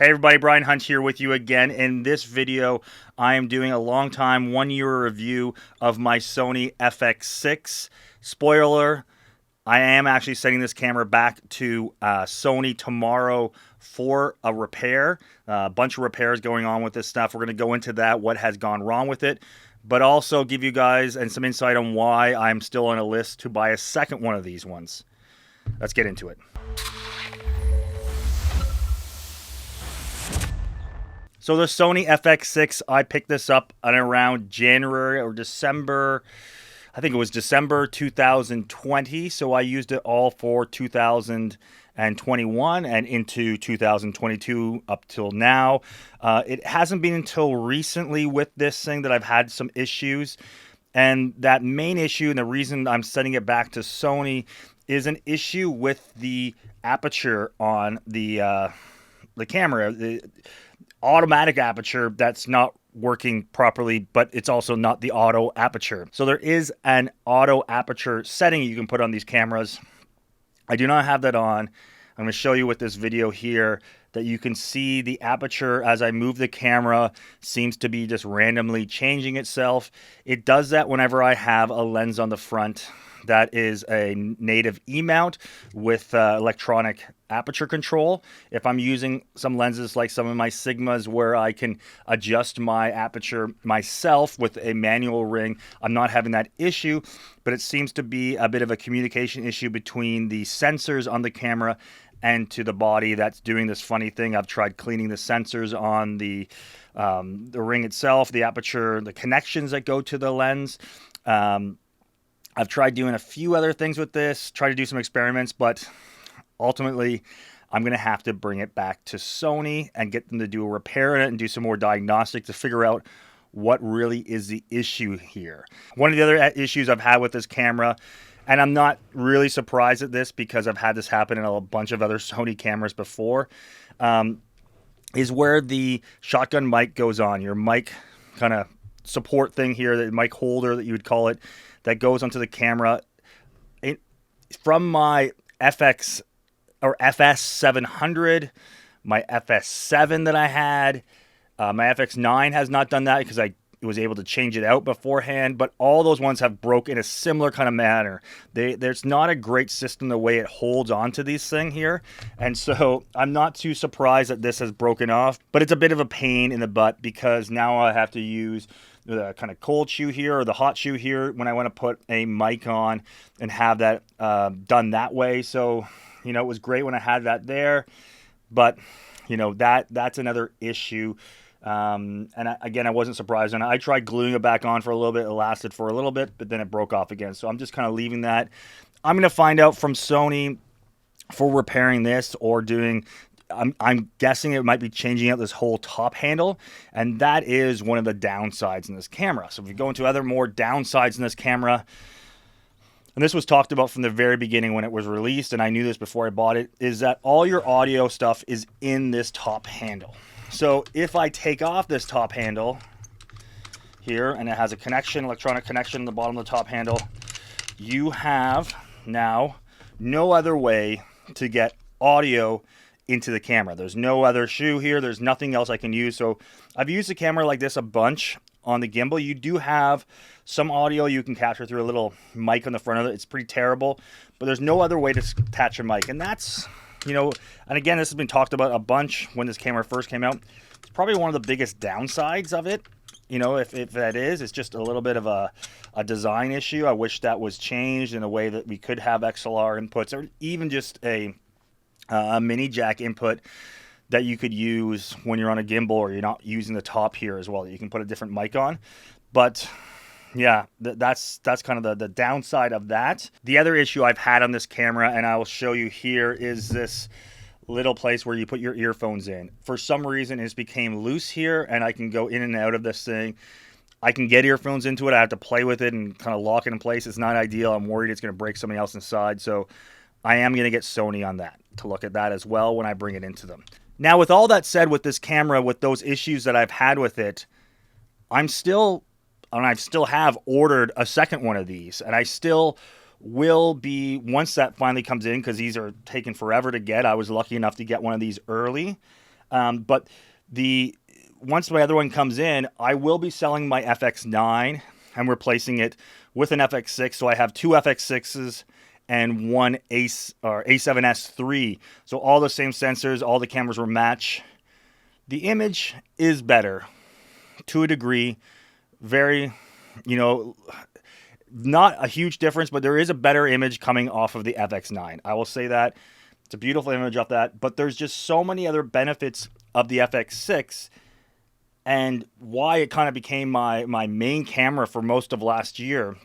Hey everybody, Brian Hunt here with you again. In this video, I am doing a long time 1 year review of my Sony FX6. Spoiler, I am actually sending this camera back to Sony tomorrow for a repair. A bunch of repairs going on with this stuff. We're going to go into that, what has gone wrong with it, but also give you guys and some insight on why I'm still on a list to buy a second one of these ones. Let's get into it. So the Sony FX6, I picked this up at around January or December. I think it was December 2020. So I used it all for 2021 and into 2022 up till now. It hasn't been until recently with this thing that I've had some issues. And that main issue and the reason I'm sending it back to Sony is an issue with the aperture on the camera. The automatic aperture that's not working properly, but it's also not the auto aperture. So there is an auto aperture setting you can put on these cameras. I do not have that on. I'm going to show you with this video here that you can see the aperture as I move the camera seems to be just randomly changing itself. It does that whenever I have a lens on the front that is a native E-mount with electronic aperture control. If I'm using some lenses like some of my Sigmas where I can adjust my aperture myself with a manual ring, I'm not having that issue, but it seems to be a bit of a communication issue between the sensors on the camera and to the body that's doing this funny thing. I've tried cleaning the sensors on the ring itself, the aperture, the connections that go to the lens. I've tried doing a few other things with this, try to do some experiments, but ultimately I'm going to have to bring it back to Sony and get them to do a repair in it and do some more diagnostic to figure out what really is the issue here. One of the other issues I've had with this camera, and I'm not really surprised at this because I've had this happen in a bunch of other Sony cameras before, is where the shotgun mic goes on. Your mic kind of support thing here, the mic holder that you would call it, that goes onto the camera. From my FX or FS700, my FS7 that I had, my FX9 has not done that because I was able to change it out beforehand, but all those ones have broke in a similar kind of manner. There's not a great system the way it holds onto these things here, and so I'm not too surprised that this has broken off, but it's a bit of a pain in the butt because now I have to use the kind of cold shoe here or the hot shoe here when I want to put a mic on and have that done that way. So, you know, it was great when I had that there, but you know, that's another issue. Again, I wasn't surprised, and I tried gluing it back on for a little bit. It lasted for a little bit, but then it broke off again. So I'm just kind of leaving that. I'm going to find out from Sony for repairing this or doing, I'm guessing it might be changing out this whole top handle, and that is one of the downsides in this camera. So if we go into other more downsides in this camera, and this was talked about from the very beginning when it was released, and I knew this before I bought it, is that all your audio stuff is in this top handle. So if I take off this top handle here, and it has a connection, electronic connection in the bottom of the top handle, you have now no other way to get audio into the camera. There's no other shoe here. There's nothing else I can use. So I've used a camera like this a bunch on the gimbal. You do have some audio you can capture through a little mic on the front of it. It's pretty terrible, but there's no other way to attach a mic. And that's, you know, and again, this has been talked about a bunch when this camera first came out. It's probably one of the biggest downsides of it. You know, if that is, it's just a little bit of a design issue. I wish that was changed in a way that we could have XLR inputs or even just a mini jack input that you could use when you're on a gimbal or you're not using the top here as well. You can put a different mic on. But yeah, that's kind of the downside of that. The other issue I've had on this camera, and I will show you here, is this little place where you put your earphones in. For some reason, it's became loose here, and I can go in and out of this thing. I can get earphones into it. I have to play with it and kind of lock it in place. It's not ideal. I'm worried it's going to break something else inside. So I am going to get Sony on that to look at that as well when I bring it into them. Now, with all that said, with this camera, with those issues that I've had with it, I still have ordered a second one of these, and I still will be, once that finally comes in, because these are taking forever to get. I was lucky enough to get one of these early. But the once my other one comes in, I will be selling my FX9 and replacing it with an FX6. So I have two FX6s and one A7S3. So all the same sensors, all the cameras will match. The image is better to a degree. Very, you know, not a huge difference, but there is a better image coming off of the FX9. I will say that. It's a beautiful image off that, but there's just so many other benefits of the FX6 and why it kind of became my main camera for most of last year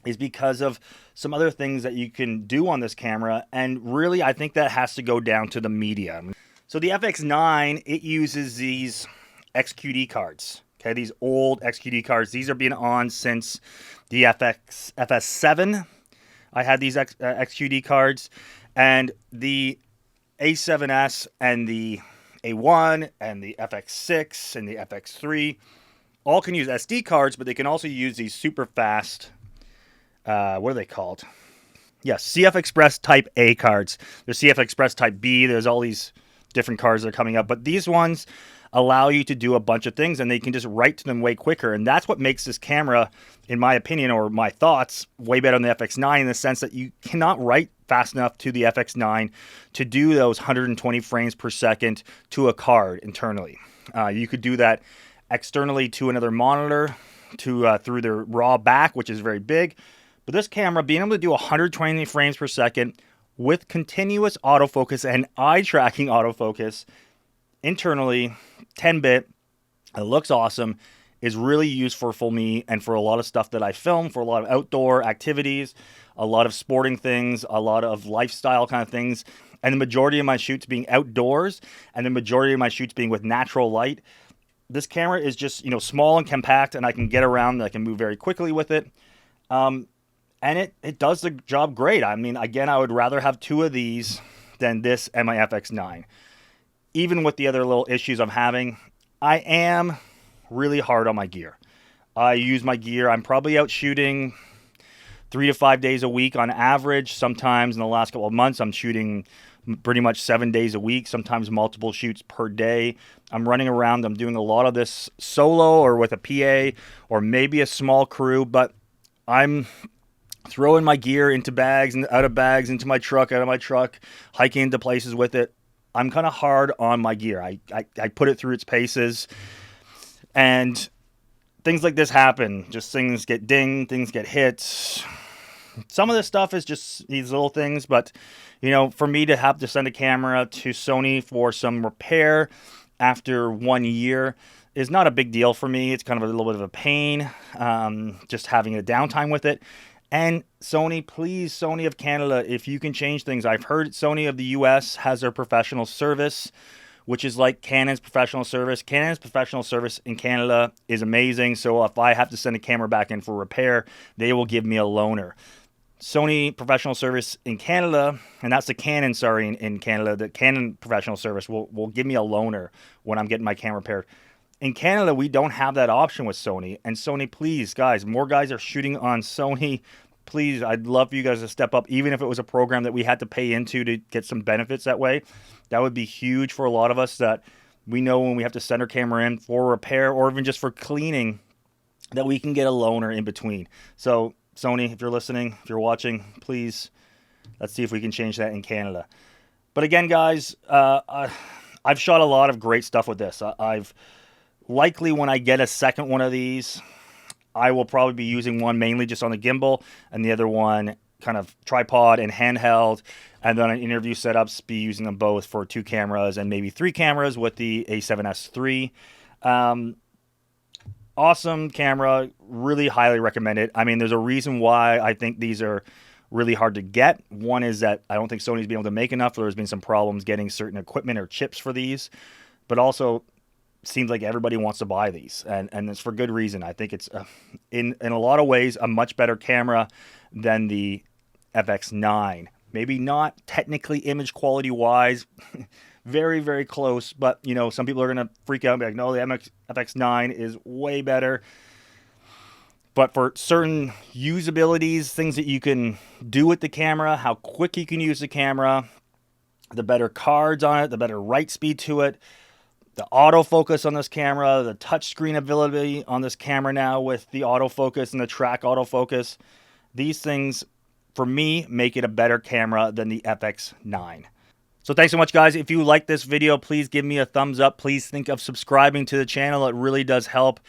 is because of some other things that you can do on this camera. And really, I think that has to go down to the media. So the FX9, it uses these XQD cards. Okay, these old XQD cards. These are being on since the FS7. I had these XQD cards. And the A7S and the A1 and the FX6 and the FX3 all can use SD cards, but they can also use these super fast, what are they called? Yes, CF Express Type A cards. There's CF Express Type B. There's all these different cards that are coming up. But these ones allow you to do a bunch of things, and they can just write to them way quicker. And that's what makes this camera, in my opinion, or my thoughts, way better than the FX9 in the sense that you cannot write fast enough to the FX9 to do those 120 frames per second to a card internally. You could do that externally to another monitor through the raw back, which is very big. But this camera, being able to do 120 frames per second with continuous autofocus and eye tracking autofocus internally, 10-bit, it looks awesome, is really useful for me and for a lot of stuff that I film, for a lot of outdoor activities, a lot of sporting things, a lot of lifestyle kind of things. And the majority of my shoots being outdoors and the majority of my shoots being with natural light. This camera is just, small and compact, and I can get around and I can move very quickly with it. And it does the job great. I mean, again, I would rather have two of these than this and my FX9. Even with the other little issues I'm having, I am really hard on my gear. I use my gear. I'm probably out shooting 3 to 5 days a week on average. Sometimes in the last couple of months, I'm shooting pretty much 7 days a week, sometimes multiple shoots per day. I'm running around. I'm doing a lot of this solo or with a PA or maybe a small crew, but I'm throwing my gear into bags and out of bags, into my truck, out of my truck, hiking into places with it. I'm kind of hard on my gear. I put it through its paces, and things like this happen. Just things get dinged, things get hit. Some of this stuff is just these little things, but for me to have to send a camera to Sony for some repair after 1 year is not a big deal for me. It's kind of a little bit of a pain, just having a downtime with it. And Sony, please, Sony of Canada, if you can change things. I've heard Sony of the US has their professional service, which is like Canon's professional service. Canon's professional service in Canada is amazing. So if I have to send a camera back in for repair, they will give me a loaner. Sony professional service in Canada, and that's the Canon, in Canada, the Canon professional service will give me a loaner when I'm getting my camera repaired. In Canada, we don't have that option with Sony. And Sony, please, guys, more guys are shooting on Sony. Please, I'd love for you guys to step up, even if it was a program that we had to pay into to get some benefits that way. That would be huge for a lot of us, that we know when we have to send our camera in for repair or even just for cleaning, that we can get a loaner in between. So, Sony, if you're listening, if you're watching, please, let's see if we can change that in Canada. But again, guys, I've shot a lot of great stuff with this. I've likely, when I get a second one of these, I will probably be using one mainly just on the gimbal and the other one kind of tripod and handheld. And then on interview setups, be using them both for 2 cameras and maybe 3 cameras with the A7S3. Awesome camera, really highly recommended. I mean, there's a reason why I think these are really hard to get. One is that I don't think Sony's been able to make enough. There's been some problems getting certain equipment or chips for these, but also seems like everybody wants to buy these, and it's for good reason. I think it's in a lot of ways a much better camera than the FX9. Maybe not technically image quality wise, very, very close, but some people are going to freak out and be like, no, the FX9 is way better. But for certain usabilities, things that you can do with the camera, how quick you can use the camera, the better cards on it, the better write speed to it, the autofocus on this camera, the touchscreen ability on this camera now with the autofocus and the track autofocus. These things, for me, make it a better camera than the FX9. So thanks so much, guys. If you like this video, please give me a thumbs up. Please think of subscribing to the channel. It really does help.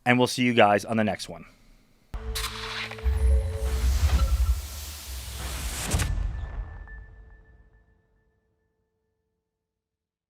And we'll see you guys on the next one.